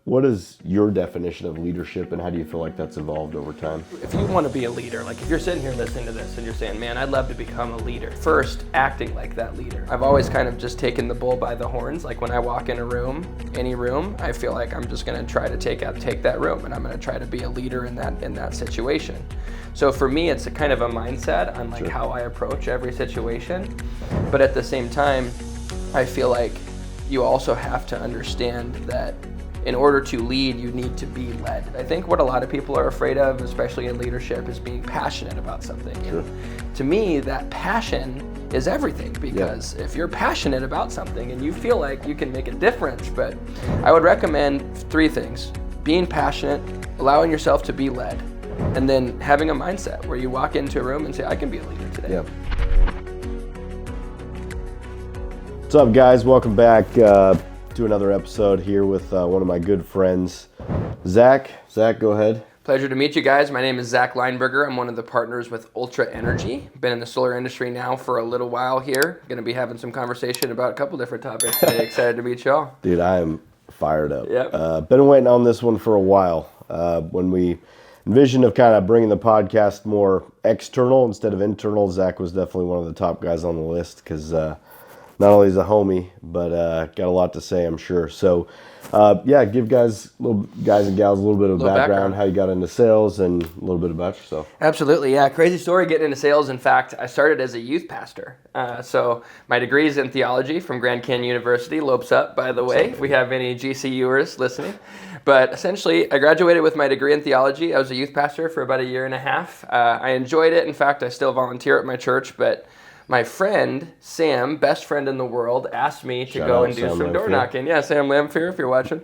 what is your definition of leadership, and how do you feel like that's evolved over time? If you want to be a leader, like if you're sitting here listening to this and you're saying, man, I'd love to become a leader, first, acting like that leader. I've always kind of just taken the bull by the horns. Like when I walk in a room, any room, I feel like I'm just going to try to take that room, and I'm going to try to be a leader in that situation. So for me, it's a kind of a mindset on like how I approach every situation. But at the same time, I feel like you also have to understand that in order to lead, you need to be led. I think what a lot of people are afraid of, especially in leadership, is being passionate about something. Sure. And to me, that passion is everything, because if you're passionate about something and you feel like you can make a difference, but I would recommend 3 things: being passionate, allowing yourself to be led, and then having a mindset where you walk into a room and say, I can be a leader today. Yeah. What's up, guys? Welcome back to another episode here with one of my good friends, Zach. Zach, go ahead. Pleasure to meet you guys. My name is Zach Leinberger. I'm one of the partners with Ultra Energy. Been in the solar industry now for a little while here. Going to be having some conversation about a couple different topics today. Excited to meet y'all. Dude, I am fired up. Yep. Been waiting on this one for a while. When we envisioned of kind of bringing the podcast more external instead of internal, Zach was definitely one of the top guys on the list, because not only is a homie, but got a lot to say, I'm sure. So, give guys and gals a little bit of background, how you got into sales, and a little bit about yourself. Absolutely, yeah. Crazy story getting into sales. In fact, I started as a youth pastor. So my degree is in theology from Grand Canyon University. Lopes up, by the way, if we have any GCUers listening. But essentially, I graduated with my degree in theology. I was a youth pastor for about a year and a half. I enjoyed it. In fact, I still volunteer at my church, but my friend, Sam, best friend in the world, asked me to go and do some door knocking. Yeah, Sam Leinberger, if you're watching.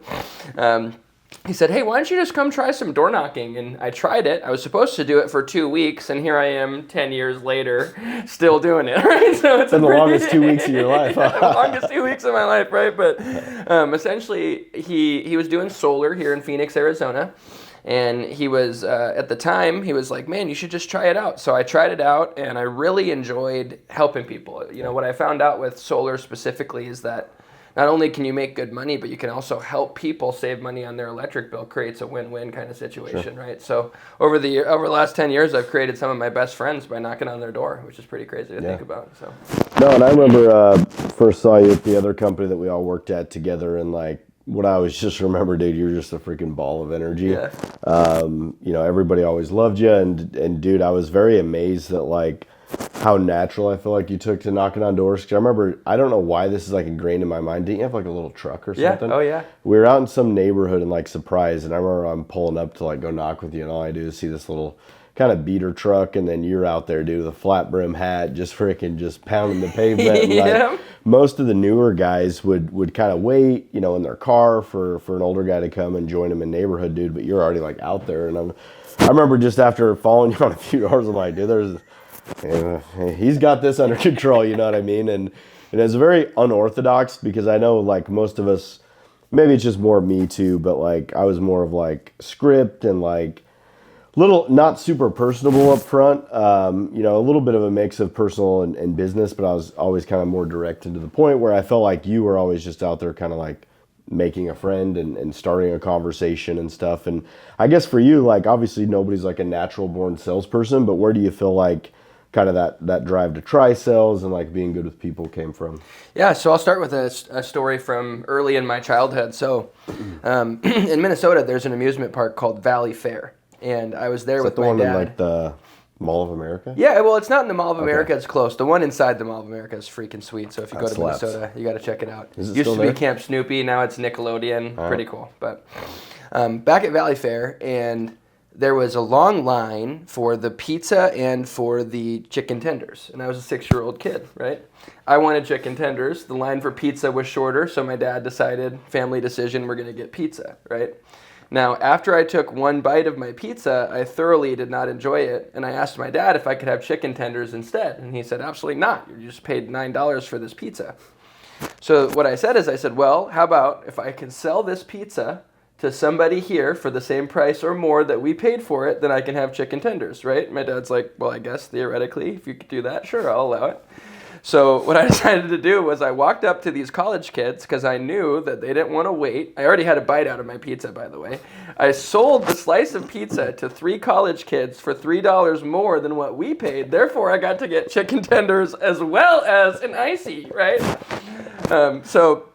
He said, hey, why don't you just come try some door knocking? And I tried it. I was supposed to do it for 2 weeks, and here I am 10 years later, still doing it, right? So it's been the longest 2 weeks of your life. The longest 2 weeks of my life, right? But essentially, he was doing solar here in Phoenix, Arizona. And he was, at the time, he was like, man, you should just try it out. So I tried it out, and I really enjoyed helping people. You know, what I found out with solar specifically is that not only can you make good money, but you can also help people save money on their electric bill. Creates a win-win kind of situation, right? So over the last 10 years, I've created some of my best friends by knocking on their door, which is pretty crazy to think about. So. No, and I remember first saw you at the other company that we all worked at together, and like, what I always just remember, dude, you're just a freaking ball of energy. Yeah. Everybody always loved you, and dude, I was very amazed at like how natural I feel like you took to knocking on doors. 'Cause I remember, I don't know why this is like ingrained in my mind. Didn't you have like a little truck or something? Yeah. Oh yeah. We were out in some neighborhood and like Surprise, and I remember I'm pulling up to like go knock with you, and all I do is see this little kind of beater truck, and then you're out there, dude, with a flat brim hat, just pounding the pavement. Yeah. Like, most of the newer guys would kind of wait, in their car for an older guy to come and join them in neighborhood, dude. But you're already like out there, and I remember just after following you on a few doors, I'm like, dude, he's got this under control. You know what I mean? And it's very unorthodox, because I know like most of us, maybe it's just more me too, but like I was more of like script and like little, not super personable up front, a little bit of a mix of personal and business, but I was always kind of more direct and to the point, where I felt like you were always just out there kind of like making a friend and starting a conversation and stuff. And I guess for you, like obviously nobody's like a natural born salesperson, but where do you feel like kind of that drive to try sales and like being good with people came from? Yeah, so I'll start with a story from early in my childhood. So in Minnesota, there's an amusement park called Valley Fair. And I was there with my dad. Is that the one in like the Mall of America? Yeah, well, it's not in the Mall of America. It's close. The one inside the Mall of America is freaking sweet. So if you go to Minnesota, you got to check it out. Is it Used still to there? be Camp Snoopy. Now it's Nickelodeon. Pretty cool. But back at Valley Fair, and there was a long line for the pizza and for the chicken tenders. And I was a 6-year-old kid, right? I wanted chicken tenders. The line for pizza was shorter, so my dad decided, family decision, we're going to get pizza, right? Now, after I took one bite of my pizza, I thoroughly did not enjoy it, and I asked my dad if I could have chicken tenders instead, and he said, absolutely not. You just paid $9 for this pizza. So what I said is, well, how about if I can sell this pizza to somebody here for the same price or more that we paid for it, then I can have chicken tenders, right? My dad's like, well, I guess theoretically, if you could do that, sure, I'll allow it. So what I decided to do was I walked up to these college kids because I knew that they didn't want to wait. I already had a bite out of my pizza, by the way. I sold the slice of pizza to 3 college kids for $3 more than what we paid. Therefore, I got to get chicken tenders as well as an icy, right? So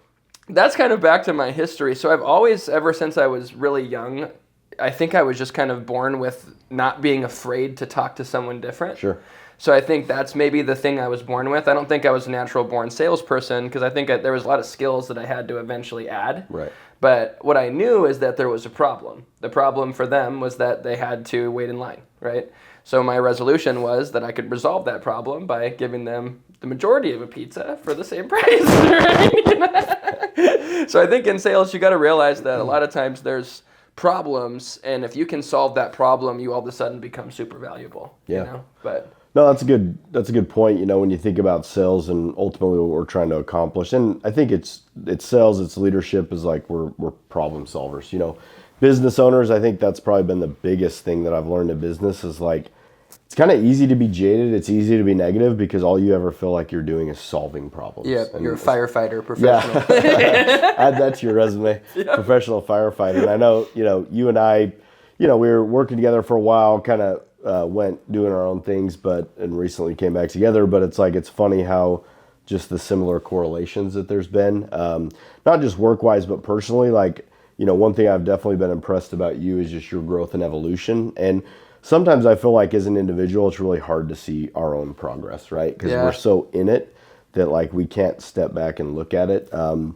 that's kind of back to my history. So I've always, ever since I was really young, I think I was just kind of born with not being afraid to talk to someone different. Sure. So I think that's maybe the thing I was born with. I don't think I was a natural born salesperson because I think there was a lot of skills that I had to eventually add. Right. But what I knew is that there was a problem. The problem for them was that they had to wait in line, right? So my resolution was that I could resolve that problem by giving them the majority of a pizza for the same price, right? So I think in sales, you got to realize that a lot of times there's problems, and if you can solve that problem, you all of a sudden become super valuable. Yeah. You know? But no, that's a good point. You know, when you think about sales and ultimately what we're trying to accomplish, and I think it's sales, it's leadership is like we're problem solvers. You know, business owners, I think that's probably been the biggest thing that I've learned in business is like it's kind of easy to be jaded. It's easy to be negative because all you ever feel like you're doing is solving problems. yeah, And you're a firefighter, professional. yeah. Add that to your resume, professional firefighter. And I know, you and I, we were working together for a while, kind of went doing our own things, and recently came back together. But it's like, it's funny how just the similar correlations that there's been, not just work-wise, but personally. Like, one thing I've definitely been impressed about you is just your growth and evolution. And sometimes I feel like as an individual, it's really hard to see our own progress, right? Because we're so in it that like we can't step back and look at it. And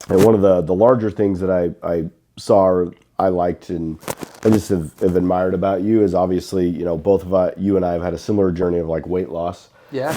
one of the larger things that I saw or I liked and I just have admired about you is obviously, both of you and I have had a similar journey of like weight loss. Yeah.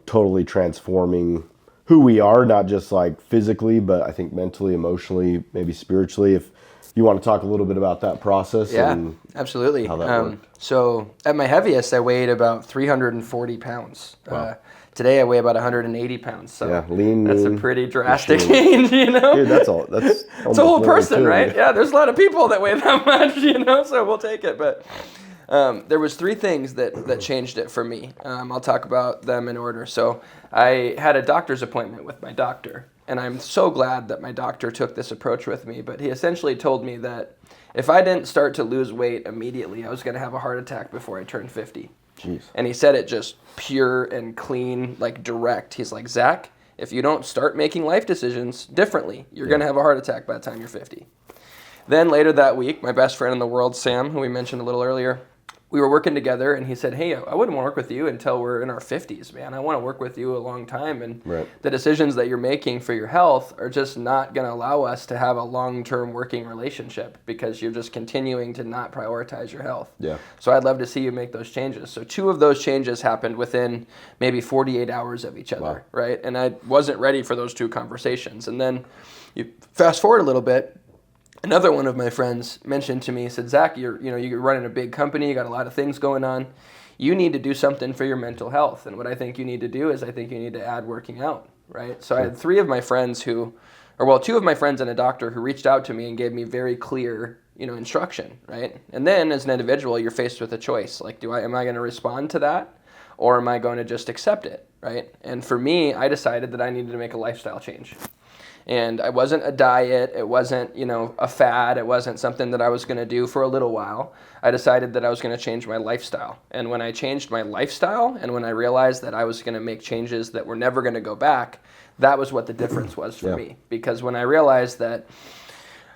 Totally transforming who we are, not just like physically, but I think mentally, emotionally, maybe spiritually. If you want to talk a little bit about that process. Yeah, and absolutely. how that worked. So at my heaviest, I weighed about 340 pounds. Wow. Today I weigh about 180 pounds. So Yeah, lean, that's a mean, pretty drastic machine. change, you know? Dude, that's It's a almost whole nearly person, 2 right? Yeah, there's a lot of people that weigh that much, so we'll take it. But there was 3 things that changed it for me. I'll talk about them in order. So I had a doctor's appointment with my doctor, and I'm so glad that my doctor took this approach with me. But he essentially told me that if I didn't start to lose weight immediately, I was going to have a heart attack before I turned 50. Jeez. And he said it just pure and clean, like direct. He's like, Zach, if you don't start making life decisions differently, you're going to have a heart attack by the time you're 50. Then later that week, my best friend in the world, Sam, who we mentioned a little earlier, we were working together, and he said, hey, I wouldn't want to work with you until we're in our 50s, man. I want to work with you a long time, and the decisions that you're making for your health are just not going to allow us to have a long-term working relationship because you're just continuing to not prioritize your health. Yeah. So I'd love to see you make those changes. So 2 of those changes happened within maybe 48 hours of each other, right? And I wasn't ready for those 2 conversations. And then you fast forward a little bit, another one of my friends mentioned to me, said, Zach, you're running a big company, you got a lot of things going on. You need to do something for your mental health. And what I think you need to do is I think you need to add working out, right? So I had 3 of my friends 2 of my friends and a doctor who reached out to me and gave me very clear, instruction, right? And then as an individual, you're faced with a choice. Like, am I going to respond to that or am I going to just accept it, right? And for me, I decided that I needed to make a lifestyle change. And it wasn't a diet, it wasn't, a fad, it wasn't something that I was going to do for a little while. I decided that I was going to change my lifestyle. And when I changed my lifestyle and when I realized that I was going to make changes that were never going to go back, that was what the difference was for me. Because when I realized that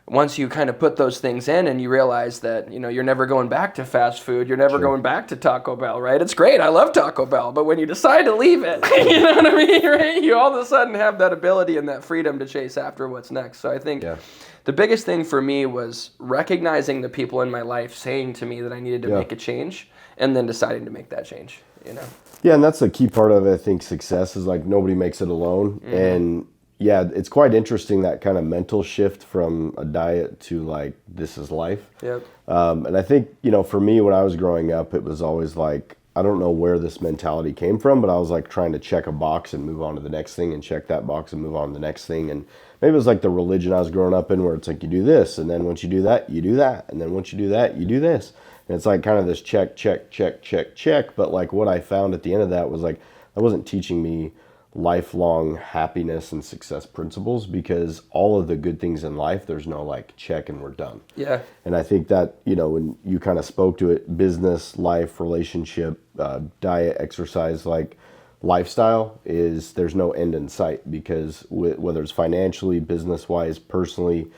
once you kind of put those things in and you realize that, you're never going back to fast food, you're never going back to Taco Bell, right? It's great, I love Taco Bell, but when you decide to leave it, you know what I mean, right? You all of a sudden have that ability and that freedom to chase after what's next. So I think the biggest thing for me was recognizing the people in my life saying to me that I needed to make a change and then deciding to make that change, Yeah, and that's the key part of it. I think success is like nobody makes it alone. Mm-hmm. And yeah, it's quite interesting, that kind of mental shift from a diet to like, this is life. Yep. And I think, for me, when I was growing up, it was always like, I don't know where this mentality came from, but I was like trying to check a box and move on to the next thing and check that box and move on to the next thing. And maybe it was like the religion I was growing up in where it's like, you do this. And then once you do that, you do that. And then once you do that, you do this. And it's like kind of this check, check, check, check, check. But like what I found at the end of that was like, that wasn't teaching me lifelong happiness and success principles, because all of the good things in life, there's no like check and we're done. Yeah. And I think that, when you kind of spoke to it, business, life, relationship, diet, exercise, like lifestyle, is there's no end in sight, because whether it's financially, business wise, personally,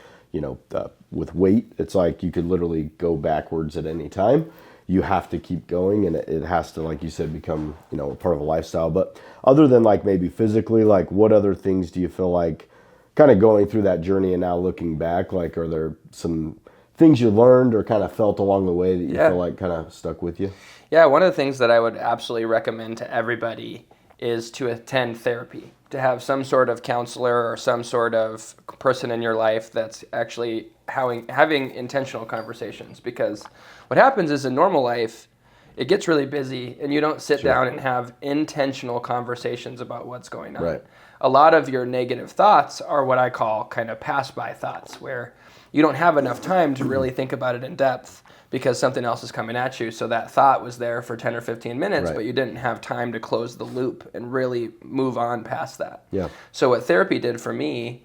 with weight, it's like you could literally go backwards at any time. You have to keep going, and it has to, like you said, become, a part of a lifestyle. But other than like maybe physically, like what other things do you feel like kind of going through that journey and now looking back, like are there some things you learned or kind of felt along the way that you feel like kind of stuck with you? Yeah, one of the things that I would absolutely recommend to everybody is to attend therapy, to have some sort of counselor or some sort of person in your life that's actually having intentional conversations. Because what happens is in normal life, it gets really busy and you don't sit down and have intentional conversations about what's going on. Right. A lot of your negative thoughts are what I call kind of pass-by thoughts, where you don't have enough time to really think about it in depth because something else is coming at you. So that thought was there for 10 or 15 minutes, but you didn't have time to close the loop and really move on past that. Yeah. So what therapy did for me,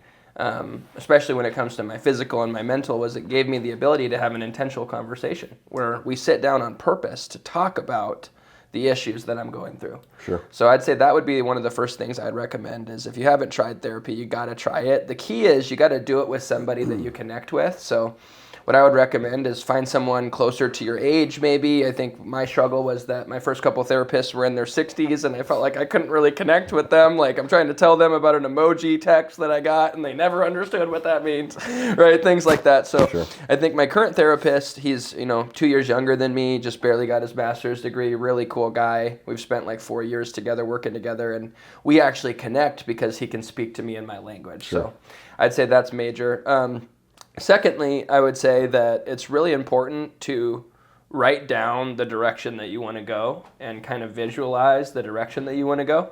especially when it comes to my physical and my mental, was it gave me the ability to have an intentional conversation where we sit down on purpose to talk about the issues that I'm going through. Sure. So I'd say that would be one of the first things I'd recommend, is if you haven't tried therapy, you got to try it. The key is you got to do it with somebody that you connect with. So what I would recommend is find someone closer to your age, maybe. I think my struggle was that my first couple therapists were in their 60s, and I felt like I couldn't really connect with them. Like, I'm trying to tell them about an emoji text that I got, and they never understood what that means, right? Things like that. So I think my current therapist, he's 2 years younger than me, just barely got his master's degree, really cool guy. We've spent like 4 years together working together, and we actually connect because he can speak to me in my language. So I'd say that's major. Secondly, I would say that it's really important to write down the direction that you want to go and kind of visualize the direction that you want to go.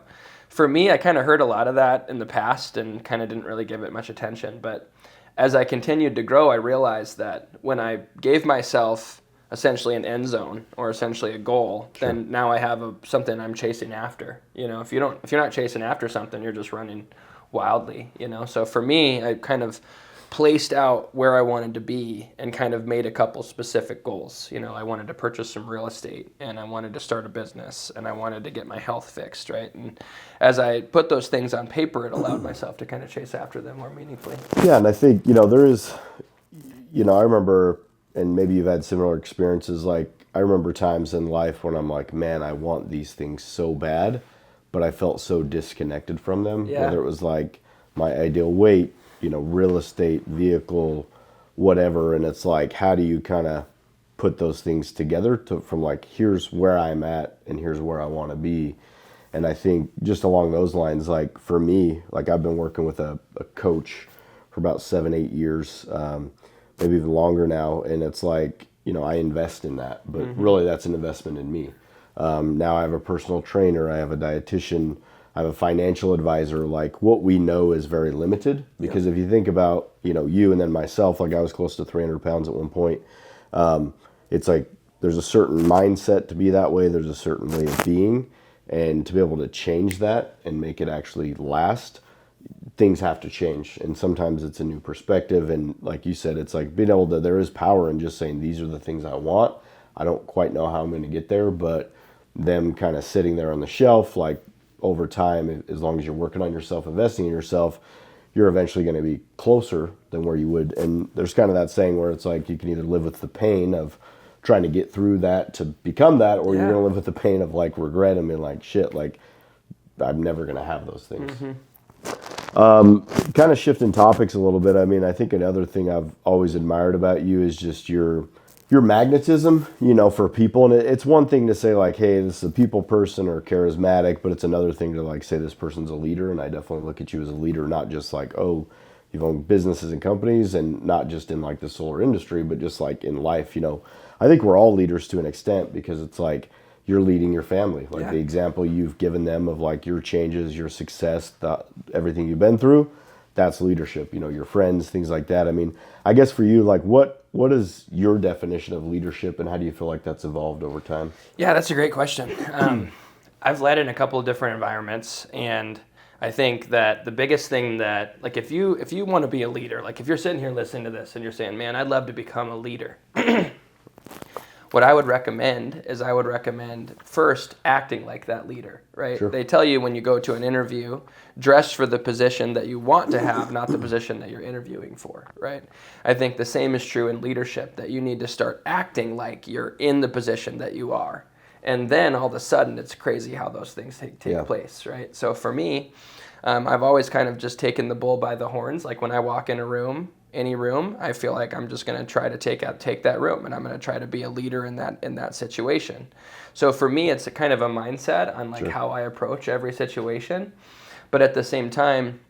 For me, I kind of heard a lot of that in the past and kind of didn't really give it much attention. But as I continued to grow, I realized that when I gave myself essentially an end zone or essentially a goal, then now I have something I'm chasing after. If you're not chasing after something, you're just running wildly. So for me, I kind of placed out where I wanted to be and kind of made a couple specific goals. I wanted to purchase some real estate, and I wanted to start a business, and I wanted to get my health fixed, right? And as I put those things on paper, it allowed myself to kind of chase after them more meaningfully. Yeah, and I think, there is, I remember, and maybe you've had similar experiences, like I remember times in life when I'm like, man, I want these things so bad, but I felt so disconnected from them. Yeah. Whether it was like my ideal weight, real estate, vehicle, whatever. And it's like, how do you kind of put those things together from like, here's where I'm at and here's where I want to be. And I think just along those lines, like for me, like I've been working with a coach for about 7-8 years, maybe even longer now. And it's like, I invest in that, but really that's an investment in me. Now I have a personal trainer, I have a dietitian, I have a financial advisor. Like what we know is very limited, because if you think about, you and then myself, like I was close to 300 pounds at one point. It's like, there's a certain mindset to be that way. There's a certain way of being, and to be able to change that and make it actually last, things have to change. And sometimes it's a new perspective. And like you said, it's like being able to, there is power in just saying, these are the things I want. I don't quite know how I'm going to get there, but them kind of sitting there on the shelf, like, over time, as long as you're working on yourself, investing in yourself, you're eventually going to be closer than where you would. And there's kind of that saying where it's like you can either live with the pain of trying to get through that to become that, or you're going to live with the pain of like regret and being like, shit, like I'm never going to have those things. Kind of shifting topics a little bit. I mean, I think another thing I've always admired about you is just your magnetism, for people. And it's one thing to say like, hey, this is a people person or charismatic, but it's another thing to like say this person's a leader. And I definitely look at you as a leader, not just like, oh, you've owned businesses and companies, and not just in like the solar industry, but just like in life. I think we're all leaders to an extent, because it's like you're leading your family. Like the example you've given them of like your changes, your success, everything you've been through, that's leadership. Your friends, things like that. I mean, I guess for you, like what is your definition of leadership, and how do you feel like that's evolved over time? Yeah, that's a great question. I've led in a couple of different environments, and I think that the biggest thing that, like, if you want to be a leader, like if you're sitting here listening to this and you're saying, man, I'd love to become a leader. What I would recommend is first acting like that leader, right? Sure. They tell you when you go to an interview, dress for the position that you want to have, not the position that you're interviewing for, right? I think the same is true in leadership, that you need to start acting like you're in the position that you are. And then all of a sudden, it's crazy how those things take place, right? So for me, I've always kind of just taken the bull by the horns. Like when I walk in a room, any room, I feel like I'm just going to try to take that room, and I'm going to try to be a leader in that situation. So for me, it's a kind of a mindset on like how I approach every situation. But at the same time,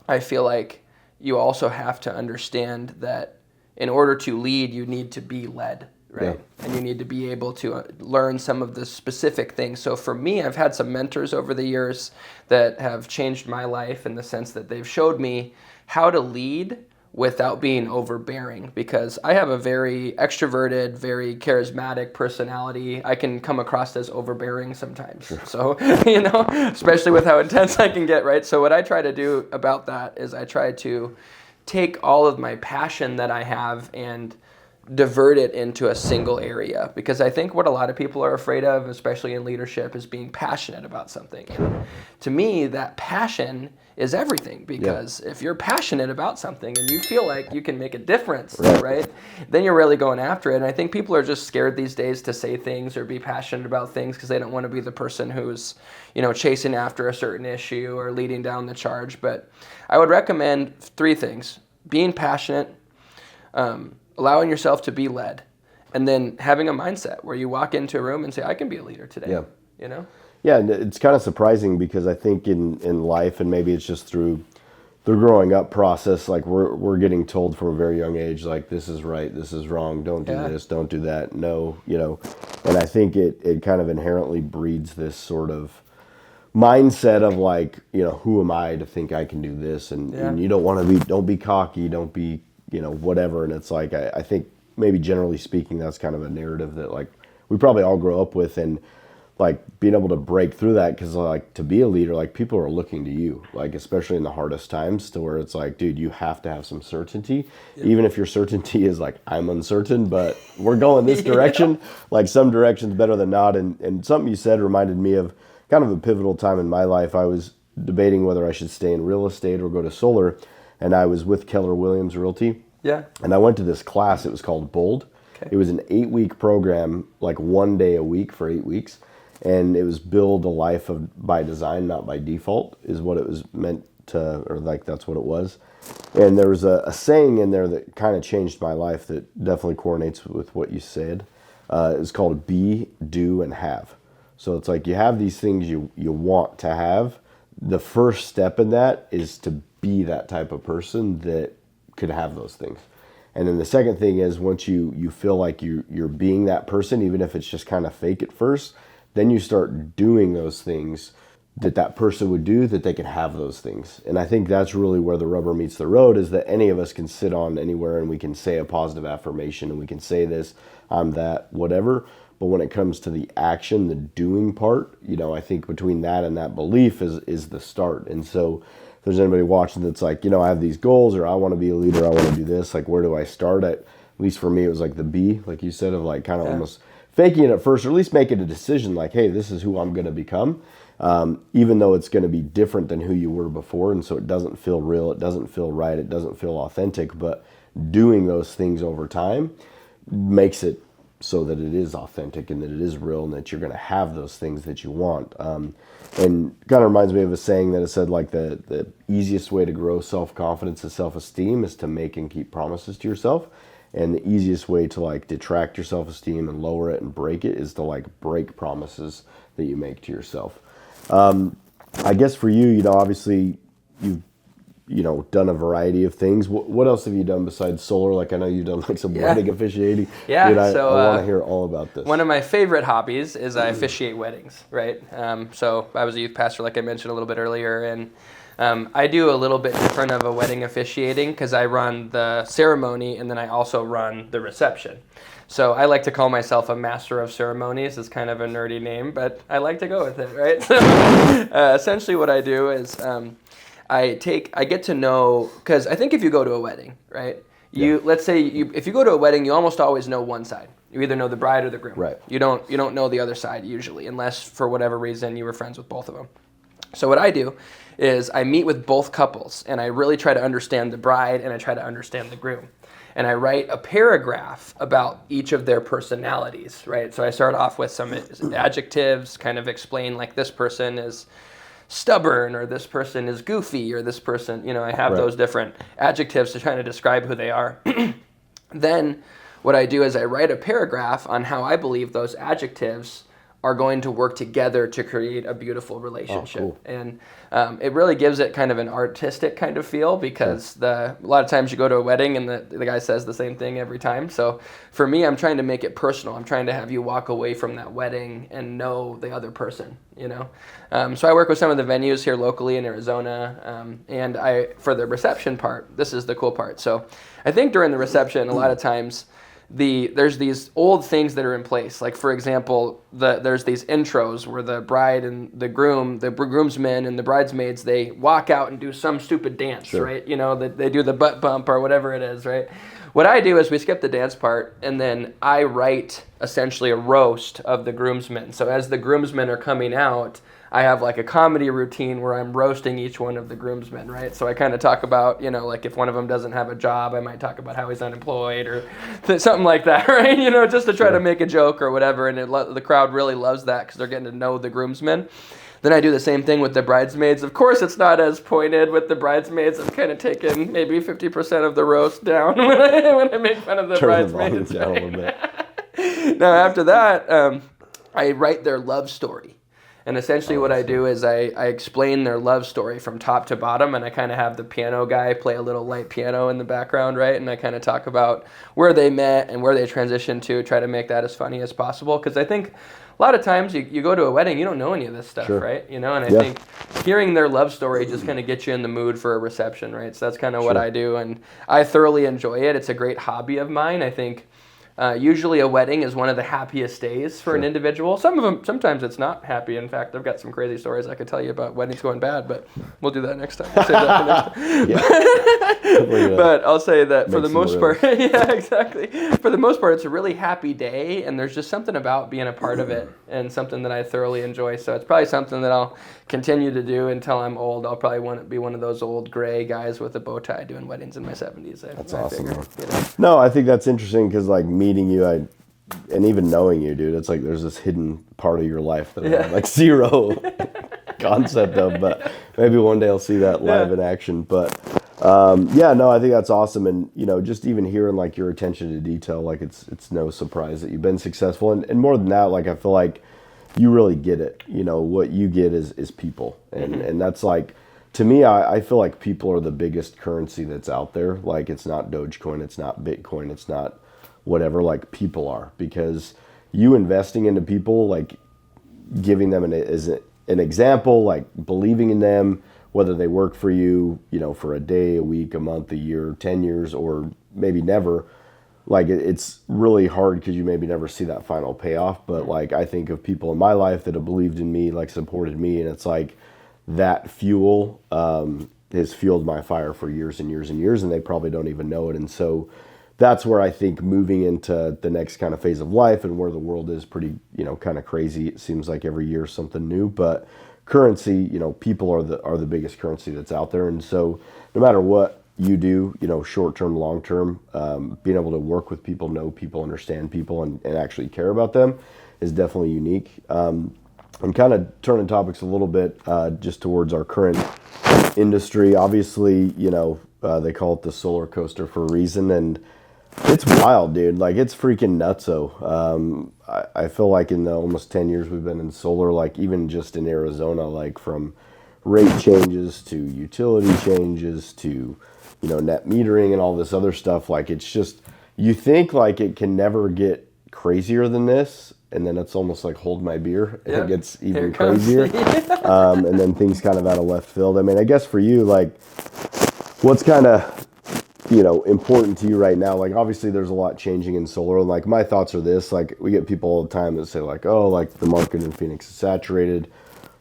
I feel like you also have to understand that in order to lead, you need to be led. Right. Yeah. And you need to be able to learn some of the specific things. So for me, I've had some mentors over the years that have changed my life in the sense that they've showed me how to lead without being overbearing, because I have a very extroverted, very charismatic personality. I can come across as overbearing sometimes. Sure. So, especially with how intense I can get, right? So what I try to do about that is I try to take all of my passion that I have and divert it into a single area, because I think what a lot of people are afraid of, especially in leadership, is being passionate about something. And to me, that passion is everything, because if you're passionate about something and you feel like you can make a difference, right, then you're really going after it. And I think people are just scared these days to say things or be passionate about things because they don't want to be the person who's, chasing after a certain issue or leading down the charge. But I would recommend 3 things: being passionate, allowing yourself to be led, and then having a mindset where you walk into a room and say, I can be a leader today. Yeah. Yeah, and it's kind of surprising because I think in life, and maybe it's just through the growing up process, like we're getting told from a very young age, like this is right, this is wrong, don't do this, don't do that, no, and I think it kind of inherently breeds this sort of mindset of like, who am I to think I can do this, and you don't be cocky, don't be whatever. And it's like, I think maybe generally speaking, that's kind of a narrative that like we probably all grow up with, and like being able to break through that, because like to be a leader, like people are looking to you, like especially in the hardest times, to where it's like, dude, you have to have some certainty, even if your certainty is like, I'm uncertain, but we're going this direction. Like some direction's better than not. And something you said reminded me of kind of a pivotal time in my life. I was debating whether I should stay in real estate or go to solar. And I was with Keller Williams Realty. Yeah. And I went to this class. It was called Bold. Okay. It was an 8-week program, like 1 day a week for 8 weeks. And it was build a life by design, not by default, is what it was meant to, or like that's what it was. And there was a saying in there that kind of changed my life that definitely coordinates with what you said. It's called be, do, and have. So it's like you have these things you want to have. The first step in that is to be that type of person that could have those things. And then the second thing is, once you feel like you're being that person, even if it's just kind of fake at first, then you start doing those things that person would do, that they can have those things. And I think that's really where the rubber meets the road, is that any of us can sit on anywhere and we can say a positive affirmation and we can say this, I'm that, whatever. But when it comes to the action, the doing part, I think between that and that belief is the start. And so if there's anybody watching that's like, I have these goals, or I want to be a leader, I want to do this, like where do I start? At least for me, it was like the B, like you said, of like kind of almost faking it at first, or at least making a decision like, hey, this is who I'm going to become, even though it's going to be different than who you were before. And so it doesn't feel real, it doesn't feel right, it doesn't feel authentic. But doing those things over time makes it so that it is authentic and that it is real, and that you're going to have those things that you want. And kind of reminds me of a saying that it said like the easiest way to grow self-confidence and self-esteem is to make and keep promises to yourself. And the easiest way to like detract your self-esteem and lower it and break it is to like break promises that you make to yourself. I guess for you, obviously you've done a variety of things. What else have you done besides solar? Like I know you've done like some wedding officiating. Yeah, dude, I want to hear all about this. One of my favorite hobbies is I officiate weddings, right? So I was a youth pastor, like I mentioned a little bit earlier, and I do a little bit different of a wedding officiating because I run the ceremony and then I also run the reception. So I like to call myself a master of ceremonies. It's kind of a nerdy name, but I like to go with it, right? So essentially what I do is I get to know, because I think if you go to a wedding, right? Let's say if you go to a wedding, you almost always know one side. You either know the bride or the groom. Right. You don't know the other side usually, unless for whatever reason you were friends with both of them. So what I do is I meet with both couples and I really try to understand the bride and I try to understand the groom. And I write a paragraph about each of their personalities, right? So I start off with some adjectives, kind of explain like this person is stubborn or this person is goofy or this person, I have those different adjectives to try to describe who they are. Then what I do is I write a paragraph on how I believe those adjectives are going to work together to create a beautiful relationship. Oh, cool. And it really gives it kind of an artistic kind of feel because a lot of times you go to a wedding and the guy says the same thing every time. So for me, I'm trying to make it personal. I'm trying to have you walk away from that wedding and know the other person, So I work with some of the venues here locally in Arizona. And for the reception part, this is the cool part. So I think during the reception, a lot of times, there's these old things that are in place. Like, for example, there's these intros where the bride and the groomsmen and the bridesmaids, they walk out and do some stupid dance, right? They do the butt bump or whatever it is, right? What I do is we skip the dance part, and then I write essentially a roast of the groomsmen. So as the groomsmen are coming out, I have like a comedy routine where I'm roasting each one of the groomsmen, right? So I kind of talk about, like if one of them doesn't have a job, I might talk about how he's unemployed or something like that, right? Just to try to make a joke or whatever. And the crowd really loves that because they're getting to know the groomsmen. Then I do the same thing with the bridesmaids. Of course, it's not as pointed with the bridesmaids. I'm kind of taking maybe 50% of the roast down when I make fun of the bridesmaids. Down a little bit. Now, after that, I write their love story. And essentially what I do is I explain their love story from top to bottom, and I kind of have the piano guy play a little light piano in the background, right? And I kind of talk about where they met and where they transitioned to, try to make that as funny as possible. Because I think a lot of times you go to a wedding, you don't know any of this stuff, right? And I think hearing their love story just kind of gets you in the mood for a reception, right? So that's kind of what I do, and I thoroughly enjoy it. It's a great hobby of mine. I think usually a wedding is one of the happiest days for an individual. Sometimes it's not happy. In fact, I've got some crazy stories I could tell you about weddings going bad, but we'll do that next time. We'll save that for next time. But I'll say that for the most part, yeah, exactly. For the most part, it's a really happy day, and there's just something about being a part of it and something that I thoroughly enjoy. So it's probably something that I'll continue to do until I'm old. I'll probably want to be one of those old gray guys with a bow tie doing weddings in my 70s. That's awesome. No, I think that's interesting because like meeting you, and even knowing you, dude, it's like there's this hidden part of your life that I have like zero concept of, but maybe one day I'll see that live in action. But I think that's awesome. And, just even hearing like your attention to detail, like it's no surprise that you've been successful. And more than that, like I feel like you really get it. What you get is people. And that's like, to me, I feel like people are the biggest currency that's out there. Like it's not Dogecoin, it's not Bitcoin, it's not whatever, like people are, because you investing into people, like giving them an example, like believing in them, whether they work for you, for a day, a week, a month, a year, 10 years, or maybe never, like it's really hard because you maybe never see that final payoff. But like, I think of people in my life that have believed in me, like supported me. And it's like that fuel has fueled my fire for years and years and years, and they probably don't even know it. And so that's where I think moving into the next kind of phase of life and where the world is pretty, kind of crazy. It seems like every year something new, but currency, people are the biggest currency that's out there. And so no matter what you do, short-term, long-term, being able to work with people, know people, understand people, and actually care about them is definitely unique. And kind of turning topics a little bit just towards our current industry. Obviously, they call it the solar coaster for a reason, and it's wild, dude. Like, it's freaking nutso. I feel like in the almost 10 years we've been in solar, like even just in Arizona, like from rate changes to utility changes to, net metering and all this other stuff, like it's just, you think like it can never get crazier than this, and then it's almost like hold my beer, and Yep. it gets Here even it comes. crazier. And then things kind of out of left field. I mean, I guess for you, like, what's kind of, important to you right now? Like, obviously there's a lot changing in solar, and like my thoughts are this, like, we get people all the time that say like, oh, like the market in Phoenix is saturated,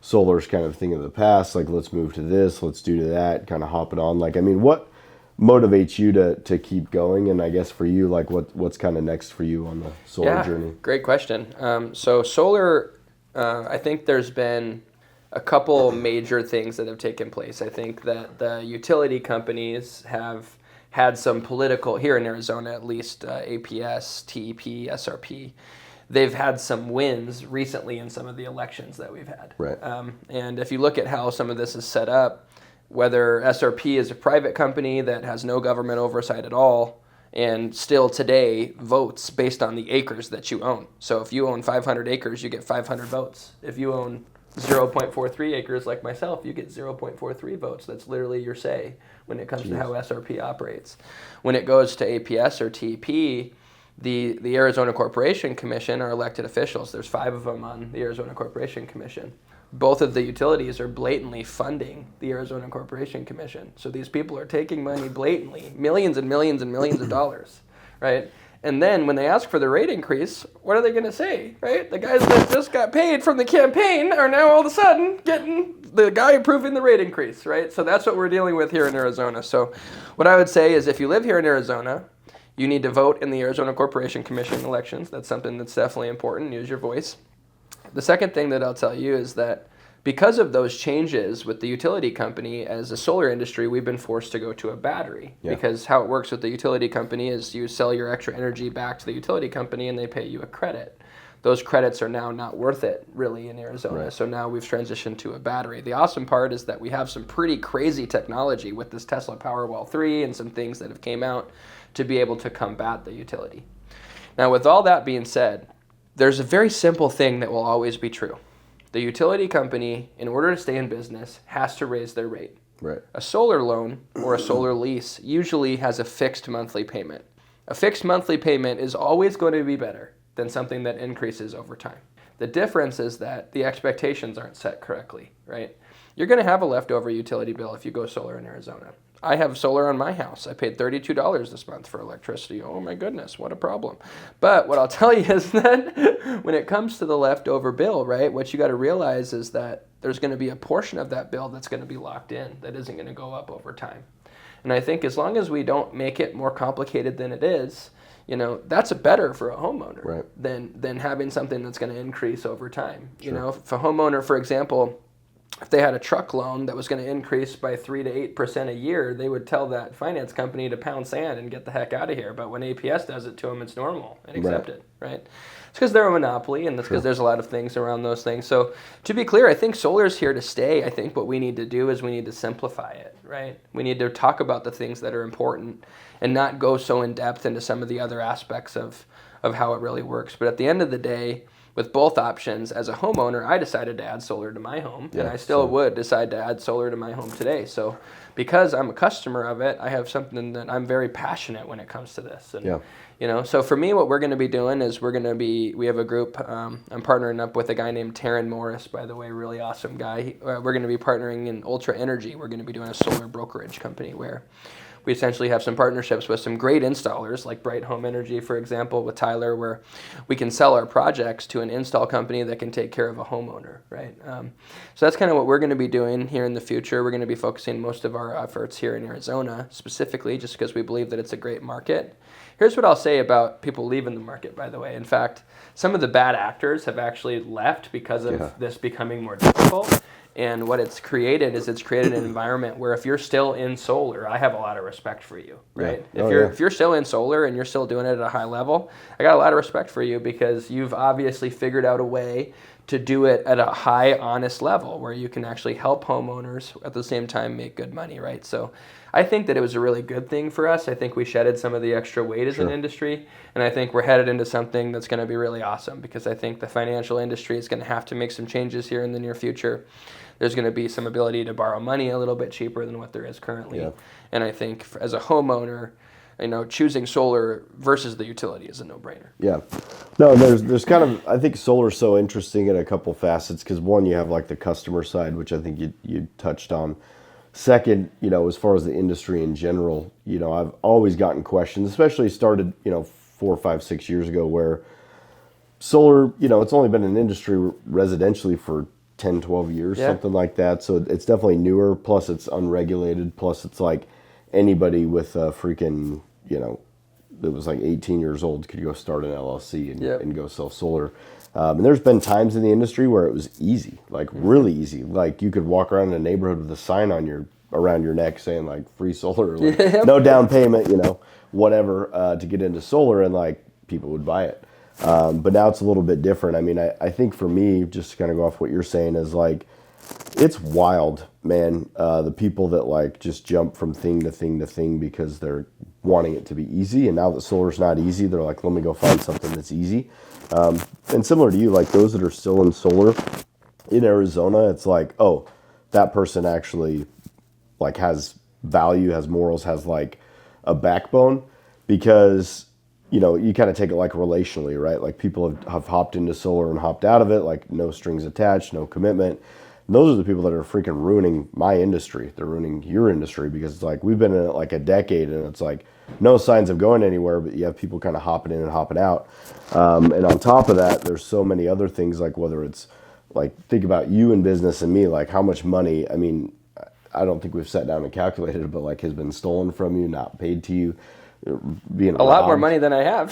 solar's kind of a thing of the past, like let's move to this, let's do to that, kind of hop it on. Like, I mean, what motivates you to keep going? And I guess for you, like what's kind of next for you on the solar journey? Great question. So solar, I think there's been a couple major things that have taken place. I think that the utility companies have had some political, here in Arizona at least, APS, TEP, SRP, they've had some wins recently in some of the elections that we've had. Right. And if you look at how some of this is set up, whether SRP is a private company that has no government oversight at all, and still today votes based on the acres that you own. So if you own 500 acres, you get 500 votes. If you own 0.43 acres like myself, you get 0.43 votes. That's literally your say when it comes to how SRP operates. When it goes to APS or TEP, the Arizona Corporation Commission are elected officials. There's 5 of them on the Arizona Corporation Commission. Both of the utilities are blatantly funding the Arizona Corporation Commission. So these people are taking money blatantly, millions and millions and millions of dollars, right? And then when they ask for the rate increase, what are they going to say, right? The guys that just got paid from the campaign are now all of a sudden getting the guy approving the rate increase, right? So that's what we're dealing with here in Arizona. So what I would say is if you live here in Arizona, you need to vote in the Arizona Corporation Commission elections. That's something that's definitely important. Use your voice. The second thing that I'll tell you is that because of those changes with the utility company, as a solar industry, we've been forced to go to a battery. Yeah. Because how it works with the utility company is you sell your extra energy back to the utility company and they pay you a credit. Those credits are now not worth it, really, in Arizona. Right. So now we've transitioned to a battery. The awesome part is that we have some pretty crazy technology with this Tesla Powerwall 3 and some things that have came out to be able to combat the utility. Now, with all that being said, there's a very simple thing that will always be true. The utility company, in order to stay in business, has to raise their rate. Right. A solar loan or a solar lease usually has a fixed monthly payment. A fixed monthly payment is always going to be better than something that increases over time. The difference is that the expectations aren't set correctly, right? You're going to have a leftover utility bill if you go solar in Arizona. I have solar on my house. I paid $32 this month for electricity. Oh my goodness, what a problem. But what I'll tell you is that when it comes to the leftover bill, right, what you got to realize is that there's going to be a portion of that bill that's going to be locked in that isn't going to go up over time. And I think as long as we don't make it more complicated than it is, that's better for a homeowner, right, than having something that's going to increase over time. Sure. If a homeowner, for example, if they had a truck loan that was going to increase by 3 to 8% a year, they would tell that finance company to pound sand and get the heck out of here. But when APS does it to them, it's normal and accepted, right? It's because they're a monopoly, and that's because there's a lot of things around those things. So to be clear, I think solar's here to stay. I think what we need to do is we need to simplify it, right? We need to talk about the things that are important and not go so in depth into some of the other aspects of how it really works. But at the end of the day, with both options, as a homeowner, I decided to add solar to my home, and I still would decide to add solar to my home today. So because I'm a customer of it, I have something that I'm very passionate when it comes to this. And, so for me, what we're going to be doing is we have a group, I'm partnering up with a guy named Taryn Morris, by the way, really awesome guy. We're going to be partnering in Ultra Energy. We're going to be doing a solar brokerage company where we essentially have some partnerships with some great installers like Bright Home Energy, for example, with Tyler, where we can sell our projects to an install company that can take care of a homeowner, right? So that's kind of what we're going to be doing here in the future. We're going to be focusing most of our efforts here in Arizona, specifically just because we believe that it's a great market. Here's what I'll say about people leaving the market, by the way. In fact, some of the bad actors have actually left because of this becoming more difficult. And what it's created is it's created an environment where if you're still in solar, I have a lot of respect for you, right? Yeah. If you're still in solar and you're still doing it at a high level, I got a lot of respect for you because you've obviously figured out a way to do it at a high, honest level where you can actually help homeowners at the same time make good money, right? So I think that it was a really good thing for us. I think we shedded some of the extra weight as an industry, and I think we're headed into something that's going to be really awesome because I think the financial industry is going to have to make some changes here in the near future. There's going to be some ability to borrow money a little bit cheaper than what there is currently. Yeah. And I think as a homeowner, choosing solar versus the utility is a no-brainer. Yeah. No, there's kind of, I think solar's so interesting in a couple facets because one, you have like the customer side, which I think you touched on. Second, as far as the industry in general, I've always gotten questions, especially started, 4, 5, 6 years ago where solar, it's only been an industry residentially for 10, 12 years, something like that. So it's definitely newer. Plus it's unregulated. Plus it's like anybody with a freaking, that was like 18 years old could go start an LLC and go sell solar. And there's been times in the industry where it was easy, like really easy. Like you could walk around in a neighborhood with a sign on around your neck saying like free solar, or like no down payment, whatever, to get into solar, and like people would buy it. But now it's a little bit different. I mean, I think for me, just to kind of go off what you're saying, is like, it's wild, man. The people that like just jump from thing to thing to thing because they're wanting it to be easy. And now that solar's not easy, they're like, let me go find something that's easy. And similar to you, like those that are still in solar in Arizona, it's like, oh, that person actually like has value, has morals, has like a backbone, because you kind of take it like relationally, right? Like people have hopped into solar and hopped out of it, like no strings attached, no commitment. And those are the people that are freaking ruining my industry. They're ruining your industry, because it's like we've been in it like a decade and it's like no signs of going anywhere, but you have people kind of hopping in and hopping out. And on top of that, there's so many other things, like whether it's like, think about you in business and me, like how much money, I mean, I don't think we've sat down and calculated it, but like has been stolen from you, not paid to you. Being a lot more money than I have.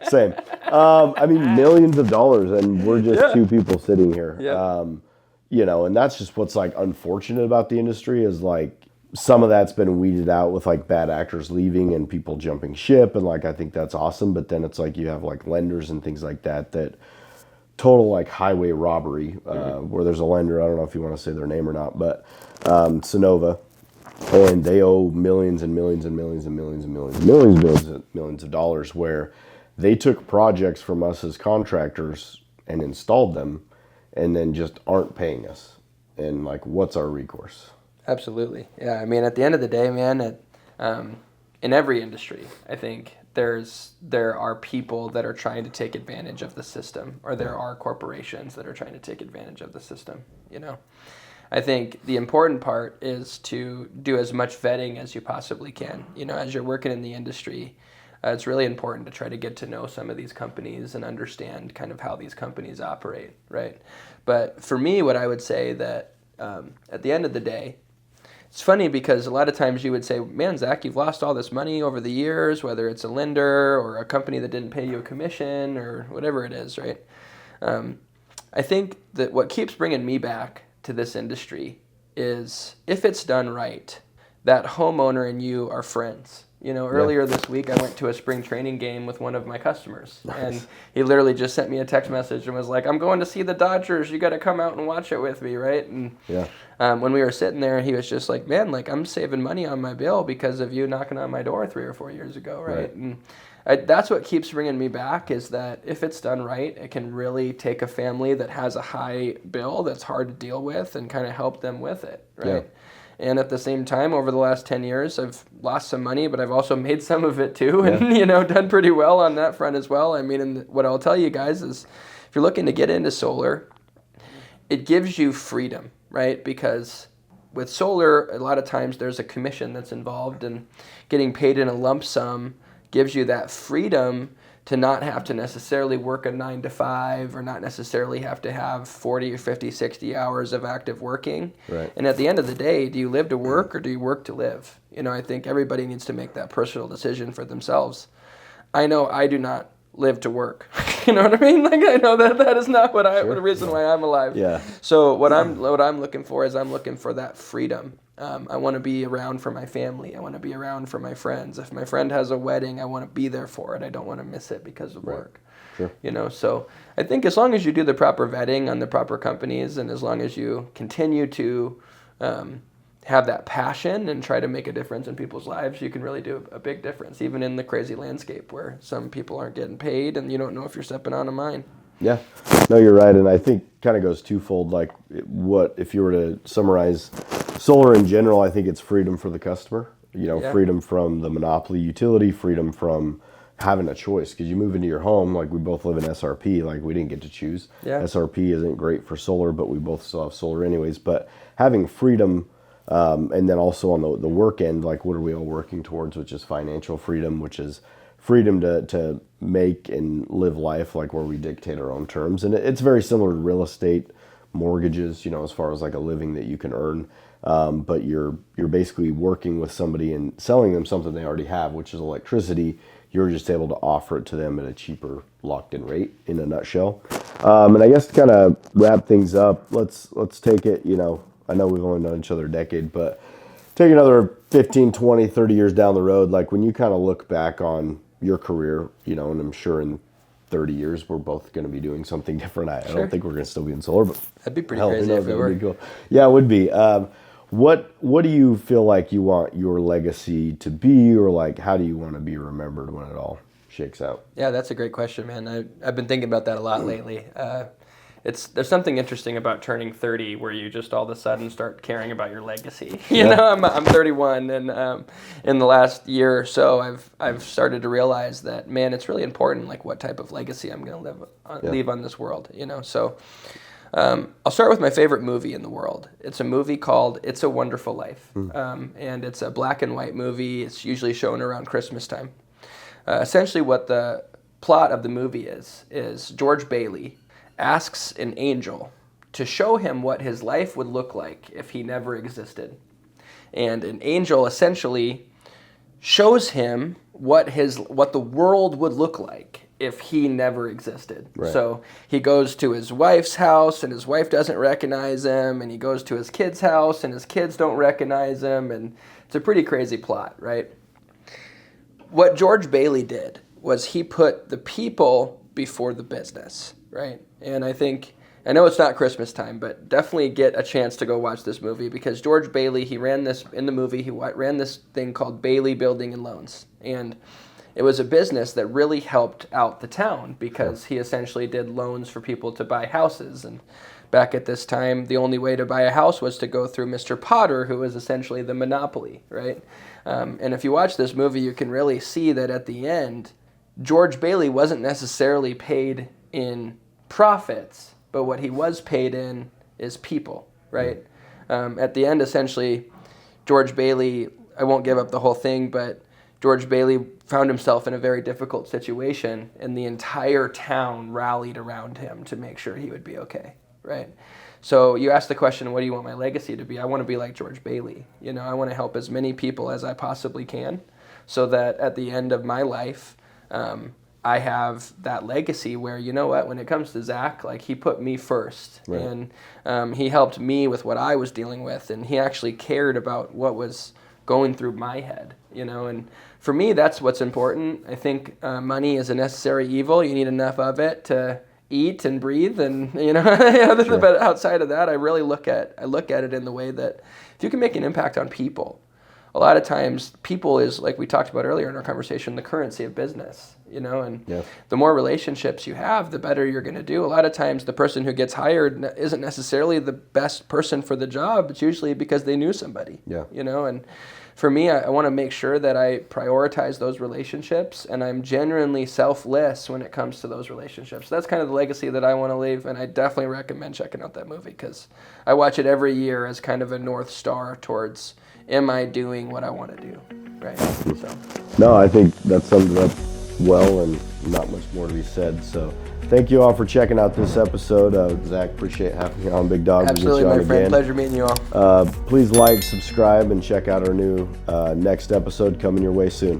Same. I mean, millions of dollars, and we're just two people sitting here. And that's just what's like unfortunate about the industry, is like some of that's been weeded out with like bad actors leaving and people jumping ship, and like I think that's awesome. But then it's like you have like lenders and things like that total like highway robbery, where there's a lender, I don't know if you want to say their name or not, but Sonova. And they owe millions and millions and millions and millions and millions and millions and millions and millions of dollars, where they took projects from us as contractors and installed them and then just aren't paying us. And like, what's our recourse? Absolutely. Yeah. I mean, at the end of the day, man, in every industry, I think there are people that are trying to take advantage of the system, or there are corporations that are trying to take advantage of the system, I think the important part is to do as much vetting as you possibly can. As you're working in the industry, it's really important to try to get to know some of these companies and understand kind of how these companies operate, right? But for me, what I would say that at the end of the day, it's funny because a lot of times you would say, man, Zach, you've lost all this money over the years, whether it's a lender or a company that didn't pay you a commission or whatever it is, right? I think that what keeps bringing me back to this industry is, if it's done right, that homeowner and you are friends. Earlier this week I went to a spring training game with one of my customers. Nice. And he literally just sent me a text message and was like, I'm going to see the Dodgers, you got to come out and watch it with me, right? And when we were sitting there, he was just like, man, like I'm saving money on my bill because of you knocking on my door 3 or 4 years ago, right? And that's what keeps bringing me back, is that if it's done right, it can really take a family that has a high bill that's hard to deal with and kind of help them with it, right? And at the same time, over the last 10 years, I've lost some money, but I've also made some of it too, and done pretty well on that front as well. I mean, and what I'll tell you guys is, if you're looking to get into solar, it gives you freedom, right? Because with solar, a lot of times there's a commission that's involved, and getting paid in a lump sum gives you that freedom to not have to necessarily work a 9 to 5, or not necessarily have to have 40 or 50, 60 hours of active working. Right. And at the end of the day, do you live to work or do you work to live? I think everybody needs to make that personal decision for themselves. I know I do not live to work. You know what I mean? Like, I know that is not what the reason why I'm alive. Yeah. So what I'm looking for is, I'm looking for that freedom. I want to be around for my family. I want to be around for my friends. If my friend has a wedding, I want to be there for it. I don't want to miss it because of work. Sure. So I think as long as you do the proper vetting on the proper companies, and as long as you continue to have that passion and try to make a difference in people's lives, you can really do a big difference, even in the crazy landscape where some people aren't getting paid and you don't know if you're stepping on a mine. Yeah, no, you're right. And I think kind of goes twofold. Like, what if you were to summarize solar in general, I think it's freedom for the customer. Yeah. Freedom from the monopoly utility, freedom from having a choice. Because you move into your home, like we both live in SRP, like we didn't get to choose. Yeah. SRP isn't great for solar, but we both still have solar anyways. But having freedom, and then also on the work end, like what are we all working towards, which is financial freedom, which is freedom to make and live life like where we dictate our own terms. And it's very similar to real estate, mortgages, as far as like a living that you can earn. But you're basically working with somebody and selling them something they already have, which is electricity. You're just able to offer it to them at a cheaper locked-in rate, in a nutshell. And I guess to kind of wrap things up, let's take it, I know we've only known each other a decade, but take another 15, 20, 30 years down the road, like when you kind of look back on your career, and I'm sure in 30 years we're both going to be doing something different. I don't think we're going to still be in solar, but that'd be pretty crazy if it were. Cool. Yeah, it would be. What do you feel like you want your legacy to be, or like how do you want to be remembered when it all shakes out? Yeah, that's a great question, man. I've been thinking about that a lot lately. There's something interesting about turning 30 where you just all of a sudden start caring about your legacy. I'm 31, and in the last year or so, I've started to realize that, man, it's really important, like what type of legacy I'm going to leave on this world. So I'll start with my favorite movie in the world. It's a movie called It's a Wonderful Life, and it's a black and white movie. It's usually shown around Christmas time. Essentially, what the plot of the movie is George Bailey asks an angel to show him what his life would look like if he never existed. And an angel essentially shows him what the world would look like if he never existed. Right. So he goes to his wife's house and his wife doesn't recognize him, and he goes to his kid's house and his kids don't recognize him, and it's a pretty crazy plot, right? What George Bailey did was he put the people before the business, right? And I know it's not Christmas time, but definitely get a chance to go watch this movie, because George Bailey, he ran this thing called Bailey Building and Loans. And it was a business that really helped out the town because he essentially did loans for people to buy houses. And back at this time, the only way to buy a house was to go through Mr. Potter, who was essentially the monopoly, right? And if you watch this movie, you can really see that at the end, George Bailey wasn't necessarily paid in profits, but what he was paid in is people, right? At the end, essentially, George Bailey, I won't give up the whole thing, but George Bailey found himself in a very difficult situation, and the entire town rallied around him to make sure he would be okay, right? So you asked the question, what do you want my legacy to be? I want to be like George Bailey. I want to help as many people as I possibly can, so that at the end of my life, I have that legacy where, when it comes to Zach, like he put me first, right. And he helped me with what I was dealing with, and he actually cared about what was going through my head, and for me, that's what's important. I think money is a necessary evil. You need enough of it to eat and breathe, and sure. But outside of that, I really look at it in the way that if you can make an impact on people, a lot of times people is, like we talked about earlier in our conversation, the currency of business, and the more relationships you have, the better you're going to do. A lot of times the person who gets hired isn't necessarily the best person for the job. It's usually because they knew somebody, and for me, I want to make sure that I prioritize those relationships, and I'm genuinely selfless when it comes to those relationships. So that's kind of the legacy that I want to leave, and I definitely recommend checking out that movie because I watch it every year as kind of a North Star towards, am I doing what I want to do, right? So. No, I think that sums it up well, and not much more to be said. So thank you all for checking out this episode. Zach, appreciate having you on, Big Dog. Absolutely, my friend. Pleasure meeting you all. Please like, subscribe, and check out our new next episode coming your way soon.